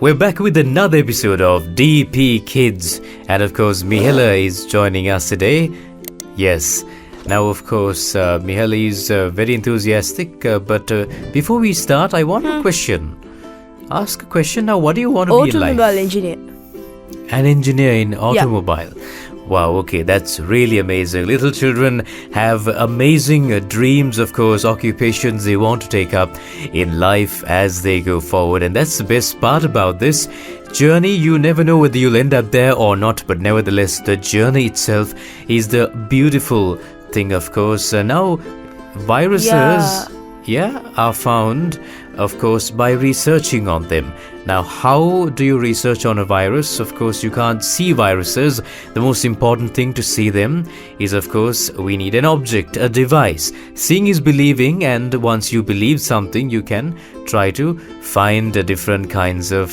We're back with another episode of DPKIDS, and of course Mihaela is joining us today. Yes, now of course Mihaela is very enthusiastic, but before we start I want a question. Ask a question now. What do you want to be in life? Automobile engineer. An engineer in automobile. Yeah. Wow, okay, that's really amazing. Little children have amazing dreams, of course, occupations they want to take up in life as they go forward. And that's the best part about this journey. You never know whether you'll end up there or not, but nevertheless, the journey itself is the beautiful thing, of course. Now, viruses are found, of course, by researching on them. Now, how do you research on a virus? Of course, you can't see viruses. The most important thing to see them is, of course, we need an object, a device. Seeing is believing, and once you believe something, you can try to find different kinds of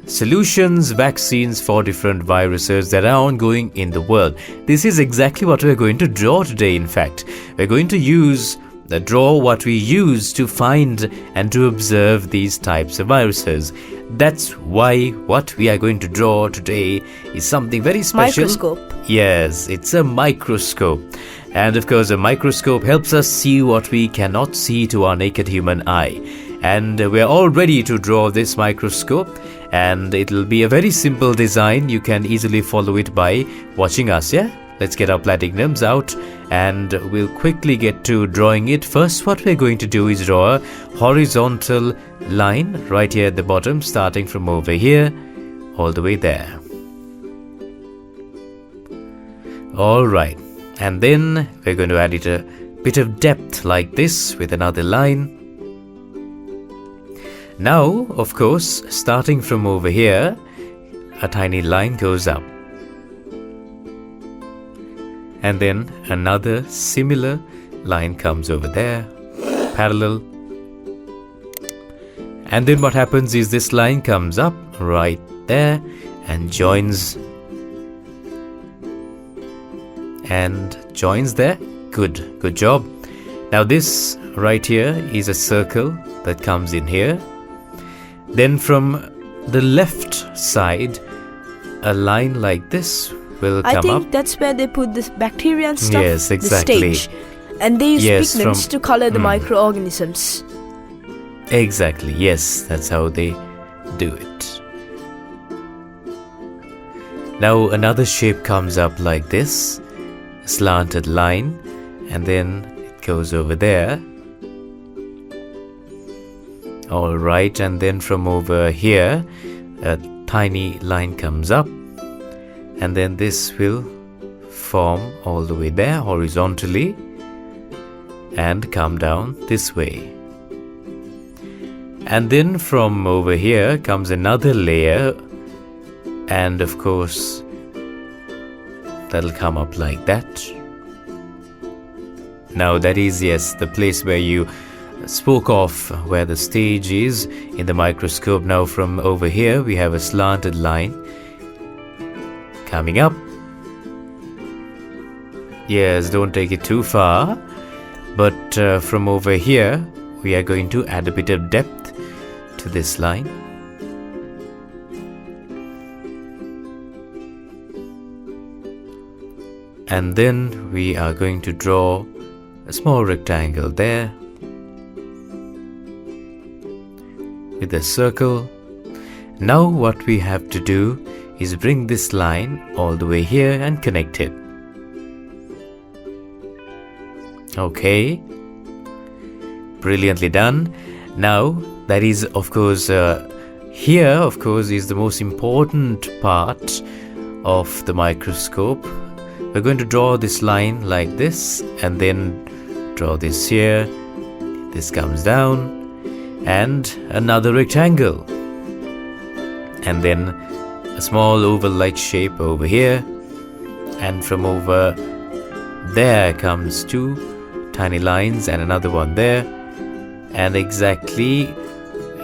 solutions, vaccines for different viruses that are ongoing in the world. This is exactly what we're going to draw today, in fact. We're going to draw what we use to find and to observe these types of viruses. That's why what we are going to draw today is something very special. Microscope. Yes, it's a microscope. And of course, a microscope helps us see what we cannot see to our naked human eye. And we're all ready to draw this microscope. And it'll be a very simple design. You can easily follow it by watching us, yeah? Let's get our platinums out and we'll quickly get to drawing it. First, what we're going to do is draw a horizontal line right here at the bottom, starting from over here all the way there. Alright, and then we're going to add it a bit of depth like this with another line. Now, of course, starting from over here, a tiny line goes up. And then another similar line comes over there, parallel. And then what happens is this line comes up right there and joins there. Good job. Now this right here is a circle that comes in here. Then from the left side, a line like this will come up. I think that's where they put this bacteria and stuff. Yes, exactly. The stage. And they use pigments to color the microorganisms. Exactly, yes, that's how they do it. Now another shape comes up like this, a slanted line, and then it goes over there. Alright, and then from over here, a tiny line comes up. And then this will form all the way there horizontally and come down this way. And then from over here comes another layer, and of course that'll come up like that. Now that is, yes, the place where you spoke of, where the stage is in the microscope. Now from over here we have a slanted line coming up. Yes, don't take it too far. But from over here, we are going to add a bit of depth to this line. And then we are going to draw a small rectangle there with a circle. Now what we have to do is bring this line all the way here and connect it. Okay, brilliantly done. Now that is, of course, here of course is the most important part of the microscope. We're going to draw this line like this and then draw this here. This comes down and another rectangle, and then a small oval-like shape over here, and from over there comes two tiny lines and another one there, and exactly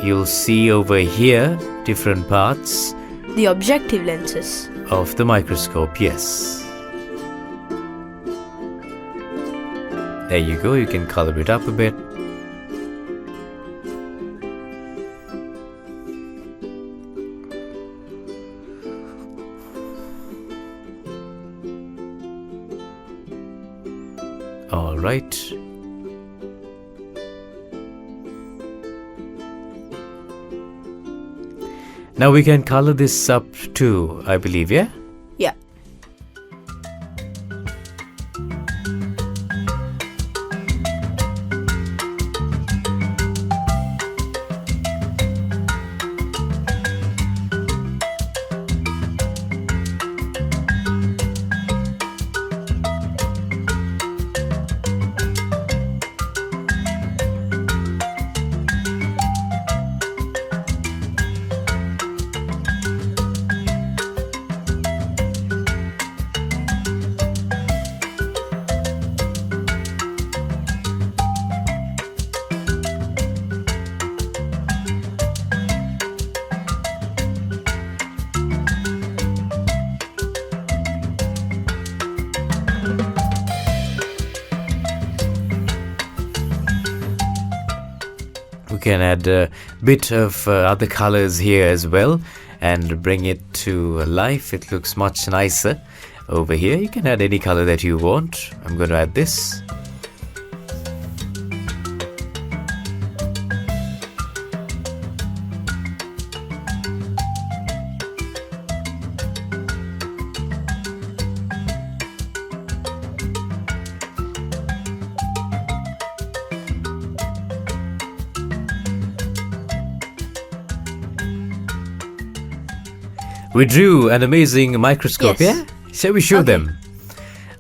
you'll see over here different parts. The objective lenses Of the microscope, yes. There you go, you can color it up a bit. All right. Now we can color this up too, I believe, yeah? Yeah. We can add a bit of other colors here as well and bring it to life. It looks much nicer over here. You can add any color that you want. I'm going to add this. We drew an amazing microscope, Yes. yeah? Shall we show Okay. them?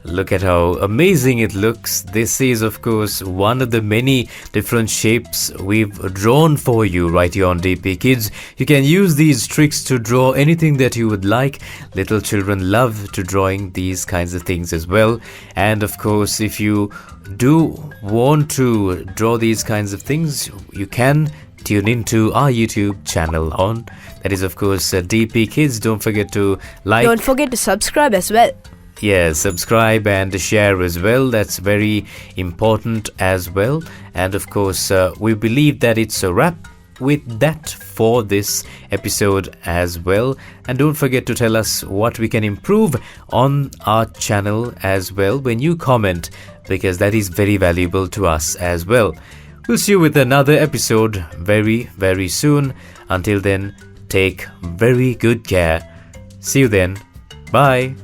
Look at how amazing it looks. This is, of course, one of the many different shapes we've drawn for you right here on DP Kids. You can use these tricks to draw anything that you would like. Little children love to drawing these kinds of things as well. And of course, if you do want to draw these kinds of things, you can tune into our YouTube channel on. That is, of course, DP Kids. Don't forget to like. Don't forget to subscribe as well. Yes, subscribe and share as well. That's very important as well. And of course, we believe that it's a wrap with that for this episode as well. And don't forget to tell us what we can improve on our channel as well when you comment, because that is very valuable to us as well. We'll see you with another episode very, very soon. Until then, take very good care. See you then. Bye.